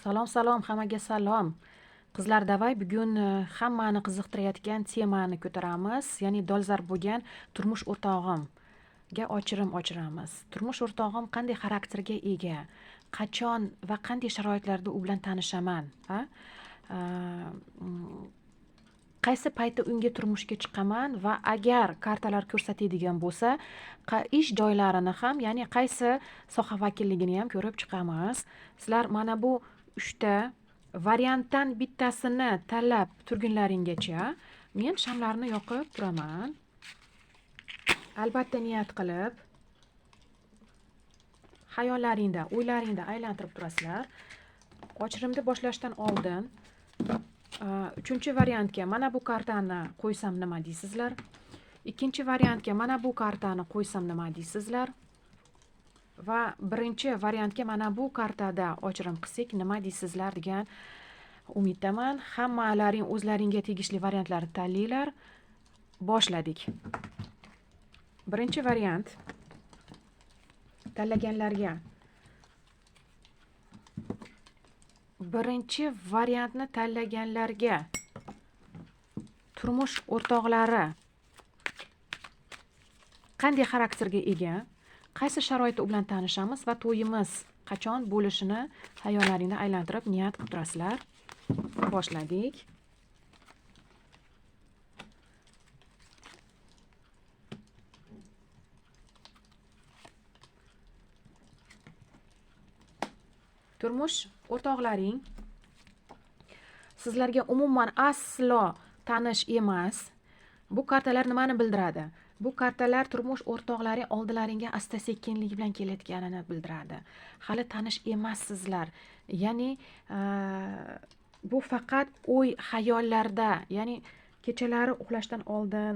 Salom, hammaga salom. Qizlar davay bugun hammani qiziqtirayotgan temani ko'taramiz, ya'ni dolzarb bo'lgan turmush o'rtog'imga ochiramiz. Turmush o'rtog'im qanday xarakterga ega, qachon va qanday sharoitlarda u bilan tanishaman, a? Qaysi paytda unga turmushga chiqaman va agar kartalar ko'rsatadigan bo'lsa, ish joylarini ham, ya'ni qaysi soha vakilligini ham ko'rib chiqamiz. Sizlar mana bu 3 ta variantdan bittasini tanlab turgunlaringgacha men shamlarni yoqib turaman. Albatta niyat qilib xayollaringda, o'ylaringda aylantirib turasizlar. Ochirimni boshlashdan oldin 3-variantga mana bu kartani qo'ysam nima deysizlar? 2-variantga mana bu kartani qo'ysam nima deysizlar? Va 1-variantga mana bu kartada ochirim qilsak nima deysizlar degan umiddaman. Hammalaring o'zlaringga tegishli variantlarni tanlanglar. Boshladik. 1-variant tanlaganlarga 1-variantni tanlaganlarga turmush o'rtoqlari qanday xarakterga ega, qaysi sharoitda u bilan tanishamiz va to'yimiz qachon bo'lishini xayollaringda aylantirib niyat qilib turasizlar. Boshladik. Turmush o'rtoqlaring sizlarga umuman aslo tanish emas. Bu kartalar nimani bildiradi? Bu kartalar turmush o'rtoqlaring oldilaringga asta-sekinlik bilan kelayotganini bildiradi. Hali tanish emassizlar. Ya'ni bu faqat o'y xayollarda, ya'ni kechalari uxlashdan oldin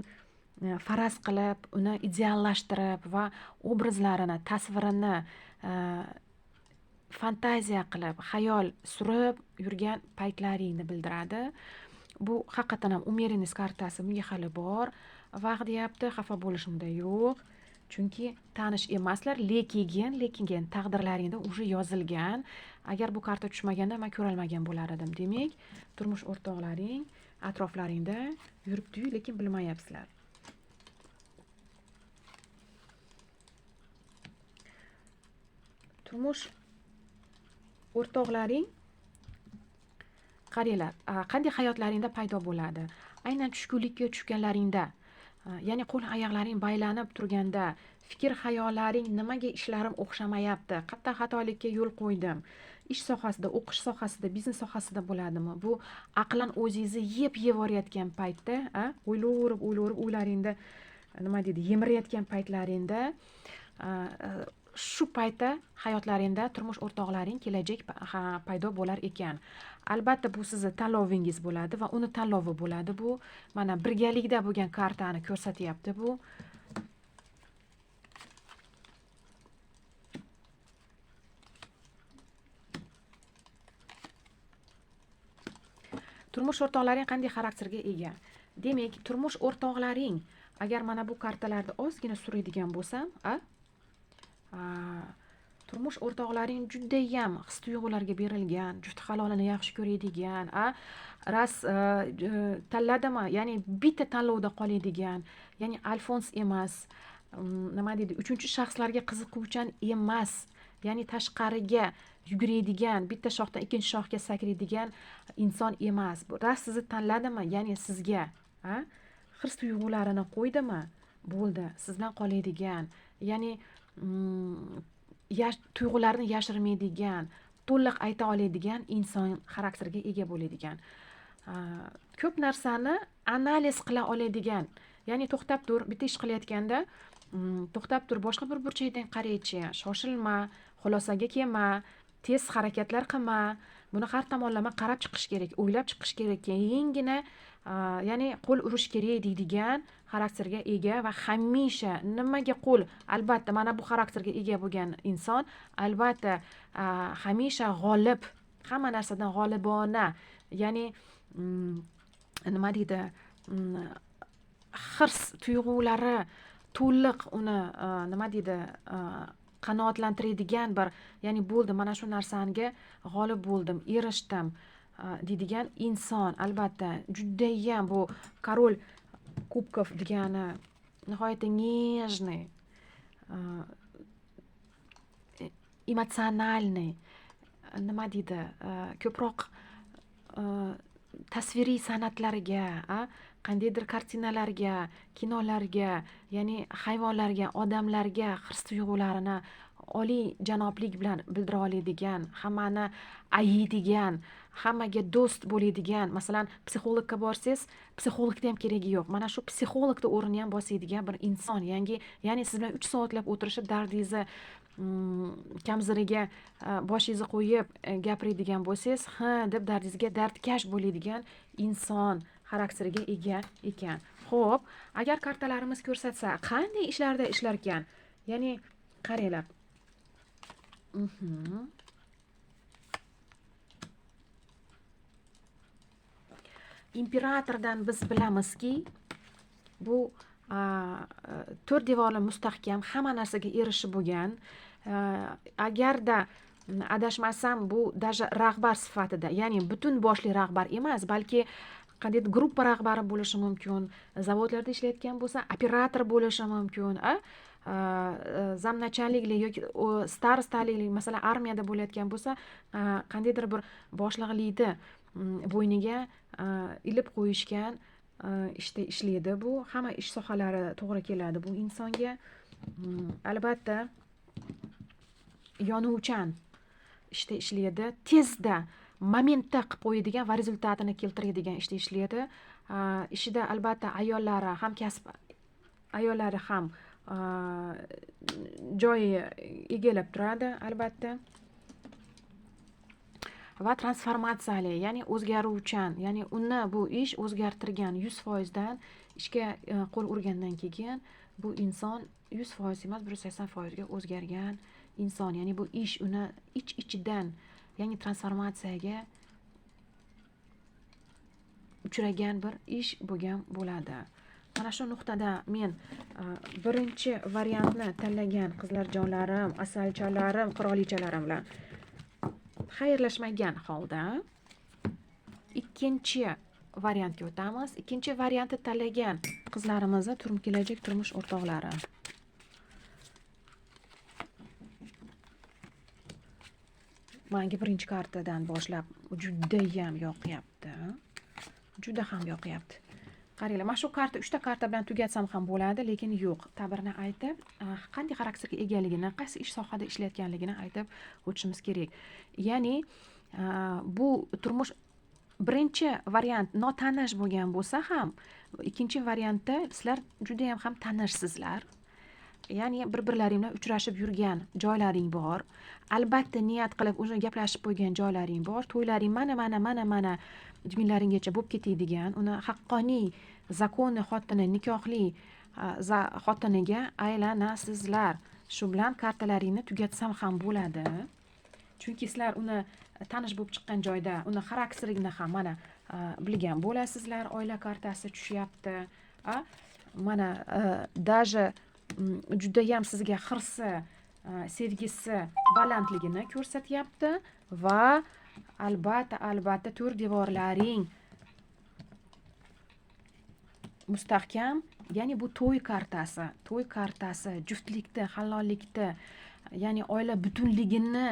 faraz qilib, uni ideallashtirib va obrazlarini, tasvirini fantaziya qilib, xayol surib yurgan paytlaringni bildiradi. Bu haqiqatan ham umeringiz kartasi, bunga hali bor. Vaqt deyapti, xafa bo'lishimda yo'q. Chunki tanish emaslar, lekin taqdirlaringda уже yozilgan. Agar bu karta tushmaganda men ko'rolmagan bo'lar edim. Demak, turmush o'rtoqlaring atroflaringda yuribdi, lekin bilmayapsizlar. Turmush o'rtoqlaring qaranglar, qanday hayotlaringda paydo bo'ladi? Aynan tushkunlikka tushganlaringda, ya'ni qo'l oyoqlaring baylanib turganda, fikr xayollaring nimaga ishlarim o'xshamayapti, qayerda xatolikka yo'l qo'ydim, ish sohasida, o'qish sohasida, biznes sohasida bo'ladimi? Bu aqlan o'zingizni yeb yuborayotgan paytda, o'ylaverib o'ylaringda nima deydi, yemirayotgan paytlaringda, shu paytda hayotlaringda turmush o'rtoqlaring kelajak paydo bo'lar ekan. Albatta bu sizni tanlovingiz bo'ladi va uni tanlovi bo'ladi. Bu mana birgalikda bo'lgan kartani ko'rsatyapti bu. Turmush o'rtoqlaring qanday xarakterga ega? Demak, turmush o'rtoqlaring agar mana bu kartalarni ozgina suradigan bo'lsam, turmush o'rtoqlaring judayam his-tuyg'ularga berilgan, juft halolini yaxshi ko'radigan, tanladimi, ya'ni bitta tanlovda qoladigan, ya'ni alfons emas, nima deydi, uchinchi shaxslarga qiziquvchan emas, ya'ni tashqariga yuguradigan, bitta shoxdan ikkinchi shoxga sakraydigan inson emas. Bu rost sizni tanladimi, ya'ni sizga his-tuyg'ularini qo'ydimi, bo'ldi, siz bilan qoladigan, ya'ni tuyg'ularni yashirmaydigan, to'liq ayta oladigan inson xarakteriga ega bo'ladigan. Ko'p narsani analiz qila oladigan, ya'ni to'xtab tur, bitta ish qilayotganda to'xtab tur, boshqa bir burchakdan qaraychi, shoshilma, xulosaga kelma, tez harakatlar qilma. Buni har tomonlama qarab chiqish kerak, o'ylab chiqish kerak, keyingina ya'ni qo'l urish kerak deydigan xarakterga ega va hamisha nimaga qo'l, albatta mana bu xarakterga ega bo'lgan inson albatta hamisha g'olib, hamma narsadan g'olibona, ya'ni nima deydi, hirs tuyg'ulari to'liq uni nima deydi, qanoatlantiradigan bir, ya'ni bo'ldi, mana shu narsaga g'olib bo'ldim, erishdim deydigan inson. Albatta, judayam bu korol kubkov degani nihoyatda нежный, emotsionalniy, nima deydi, ko'proq tasviriy san'atlarga, qandaydir kartinalarga, kinolarga, ya'ni hayvonlarga, odamlarga his-tuyg'ularini oliy janoblik bilan bildira oladigan, hammani ayiydigan, hammaga do'st bo'ladigan. Masalan, psixologga borsangiz, psixologni ham keragi yo'q. Mana shu psixologni o'rnini ham bosadigan bir inson. Ya'ni siz bilan 3 soatlab o'tirishib, dardingizni kamziriga boshingizni qo'yib gapiradigan bo'lsangiz, deb dardingizga dardkash bo'ladigan inson xarakteriga ega ekan. Xo'p, agar kartalarimiz ko'rsatsa, qanday ishlarda ishlar ekan? Ya'ni qaranglar. Imperatordan biz bilamizki, bu to'rt devorli mustahkam, hamma narsaga erishib bo'lgan. Agarda adashmasam, bu даже rahbar sifatida, ya'ni butun boshli rahbar emas, balki qandaydir gruppa rahbari bo'lishi mumkin, zavodlarda ishlayotgan bo'lsa, operator bo'lishi mumkin, zamnachallikli yoki starostalikli, masalan, armiyada bo'layotgan bo'lsa, qandaydir bir boshliqlikni bo'yniga ilib qo'yishgan ishda ishlaydi. Bu hamma ish sohalari to'g'ri keladi bu insonga. Albatta, yonuvchan ishda ishlaydi, tezda momentda qilib qo'yadigan va rezultatini keltiradigan ishda ishlaydi. Ishida albatta ayollari ham ayollari ham joy egallab turadi, albatta. Va transformatsiyali, ya'ni o'zgaruvchan, ya'ni uni bu ish o'zgartirgan 100% dan ishga qo'l urgandan keyin bu inson 100% emas, 180% ga o'zgargan inson. Ya'ni bu ish uni ichidan, ya'ni transformatsiyaga uchragan bir ish bo'lgan bo'ladi. Mana shu nuqtada men birinchi variantni tanlagan qizlarjonlarim, asalchalarim, qirolichalarim bilan xayrlashmagan holda ikkinchi variantga o'tamiz. Ikkinchi variantni tanlagan qizlarimizni kelajak turmush o'rtoqlari. Menga birinchi kartadan boshlab judayam yoqyapti. Juda ham yoqyapti. Qaranglar, mana shu karta 3 ta karta bilan tugatsam ham bo'ladi, lekin yo'q. Ta'birini aytib, qanday xarakterga egaligini, qaysi ish sohada ishlayotganligini aytib o'tishimiz kerak. Ya'ni bu turmush birinchi variant notanish bo'lgan bo'lsa ham, ikkinchi variantda sizlar juda ham tanishsizlar. Ya'ni bir-birlaring bilan uchrashib yurgan joylaring bor. Albatta niyat qilib o'sha gaplashib qo'ygan joylaring bor. To'ylaring mana kunlaringgacha bo'lib ketadigan, uni haqqoniy zakonni xotini, nikohli xotiniga aylanasizlar. Shu bilan kartalaringni tugatsam ham bo'ladi. Chunki sizlar uni tanish bo'lib chiqqan joyda uni xarakterini ham mana bilgan bo'lasizlar. Oila kartasi tushyapti. Mana даже judayam sizga hirsi, sevgisi balandligini ko'rsatyapti va albatta to'rt devorlaring mustahkam, ya'ni bu to'y kartasi juftlikni, halollikni, ya'ni oila butunligini,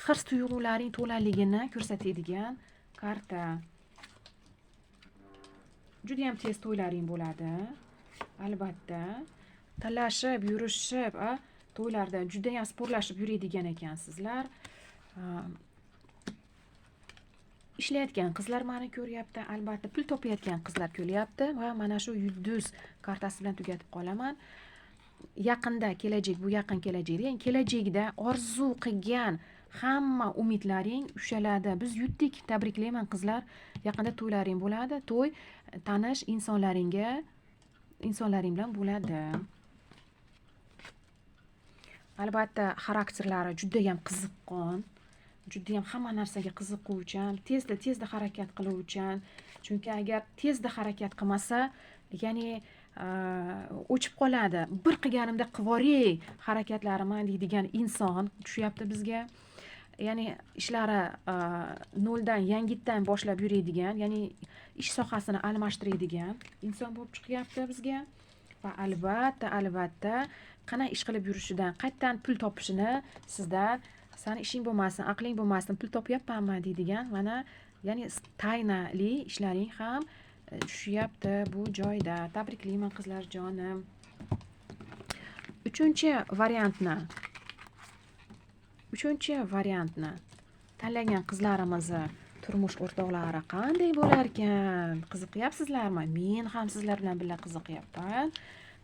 hirs tuyg'ularing to'laligini ko'rsatadigan karta. Juda ham tez to'ylaring bo'ladi. Albatta, talashib, yurishib, to'ylarda juda ham sporlashib yuradigan ekansizlar. Ishlayotgan qizlar meni ko'ryapti, albatta pul topayotgan qizlar ko'ryapti va mana shu yulduz kartasi bilan tugatib qolaman. Yaqinda kelajak, bu yaqin kelajak, ya'ni kelajakda orzu qilgan hamma umidlaring ushaladi. Biz yutdik, tabriklayman qizlar. Yaqinda to'ylaring bo'ladi. To'y tanish insonlaring bilan bo'ladi. Albatta xarakterlari juda ham qiziqqon, juda ham hamma narsaga qiziquvchan, tezda harakat qiluvchan. Chunki agar tezda harakat qilmasa, ya'ni o'chib qoladi. Bir qilganimda qivoray harakatlarimni deydigan inson tushyapti bizga. Ya'ni ishlari noldan yangitdan boshlab yuradigan, ya'ni ish sohasini almashtiradigan inson bo'lib chiqyapti bizga. Va albatta qanday ish qilib yurishidan, qayerdan pul topishini sizdan sani ishing bo'lmasin, aqling bo'lmasin, pul topyapmanmi deydigan mana ya'ni taynali ishlaring ham tushyapti bu joyda. Tabriklayman qizlarjonim. Uchinchi variantni tanlagan qizlarimizni turmush o'rtoqlari qanday bo'lar ekan? Qiziqyapsizlarmi? Men ham sizlar bilan birga qiziqyapman.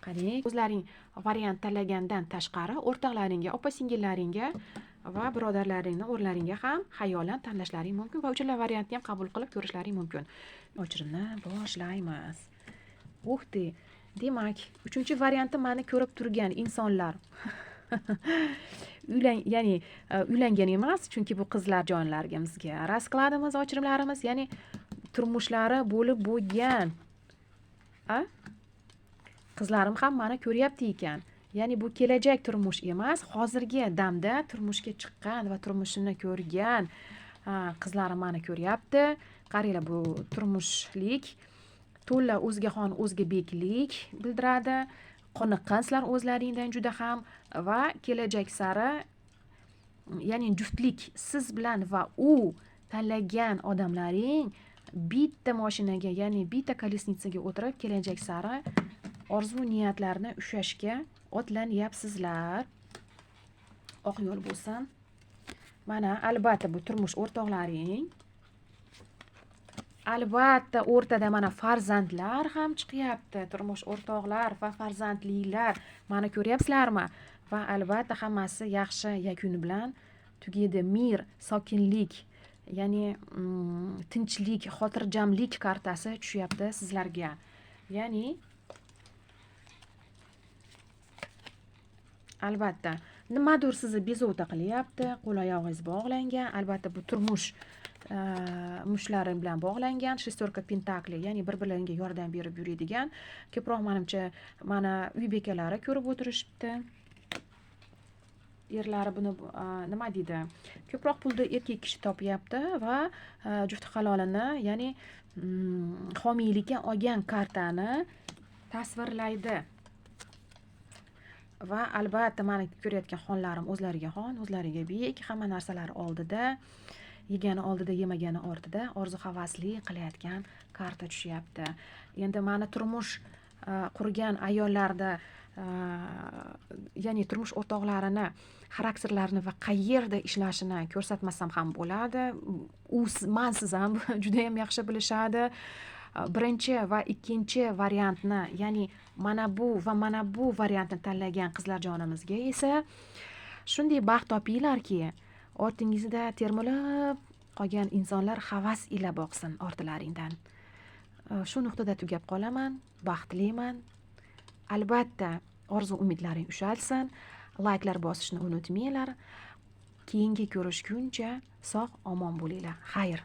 Qarang, o'zlaring variant tanlagandan tashqari o'rtoqlaringga, opa-singillaringga va birodarlaringni o'rlaringga ham xayolan tanlashlaring mumkin va uchala variantni ham qabul qilib ko'rishlaring mumkin. O'chirimni boshlaymiz. Demak, uchinchi variantni mani ko'rib turgan insonlar ya'ni uylangan emas, chunki bu qizlar jonlarimizga raskladimiz, ochirimlarimiz, ya'ni turmushlari bo'lib bo'lgan. Qizlarim ham mani ko'ryapti ekan. Ya'ni bu kelajak turmush emas, hozirgi damda turmushga chiqqan va turmushini ko'rgan qizlarim mani ko'ryapti. Qaranglar, bu turmushlik to'la o'zgaxon, o'zgabeklik bildiradi. Qoniqqansizlar o'zlaringdan juda ham va kelajak sari, ya'ni juftlik siz bilan va u tanlagan odamlaring bitta mashinaga, ya'ni bitta kolesnitsaga o'tirib kelajak sari orzu niyatlarni ushlashga otlanyapsizlar. Oq yo'l bo'lsin. Mana albatta bu turmush o'rtoqlaring. Albatta o'rtada mana farzandlar ham chiqyapti. Turmush o'rtoqlar va farzandlilar. Mana ko'ryapsizlarmi? Va albatta hammasi yaxshi yakuni bilan tugaydi. Mir, sokinlik, ya'ni tinchlik, xotirjamlik kartasi tushyapti sizlarga. Ya'ni albatta nimadir sizni bezovta qilyapti, qo'l oyog'ingiz bog'langan. Albatta bu turmush mushlari bilan bog'langan. Shestorka pentakli, ya'ni bir-birlariga yordam berib yuradigan. Ko'proq menimcha mana uy bekalari ko'rib o'tirishibdi. Erlari buni nima deydi? Ko'proq pulni erkak kishi topyapti va juft halolini, ya'ni homiylikka olgan kartani tasvirlaydi. Va albatta meni ko'rayotgan xonlarim o'zlariga xon, o'zlariga bek, hamma narsalar oldida, yegani oldida, yemagani ortida, orzu havasli qilayotgan karta tushyapti. Endi meni turmush qurgan ayollarda, ya'ni turmush o'rtoqlarini xarakterlarini va qayerda ishlashini ko'rsatmasam ham bo'ladi. Siz ham juda ham yaxshi bilishadi. Birinchi va ikkinchi variantni, ya'ni mana bu va mana bu variantni tanlagan qizlar jonimizga esa shunday baxt topinglarki, ortingizda termilib qolgan insonlar havas ila boqsin ortlaringdan. Shu nuqtada tugab qolaman. Baxtliman. Albatta orzu umidlaring ushalsin. Layklar bosishni unutmanglar. Keyingi ko'rishguncha sog' omon bo'linglar. Xayr.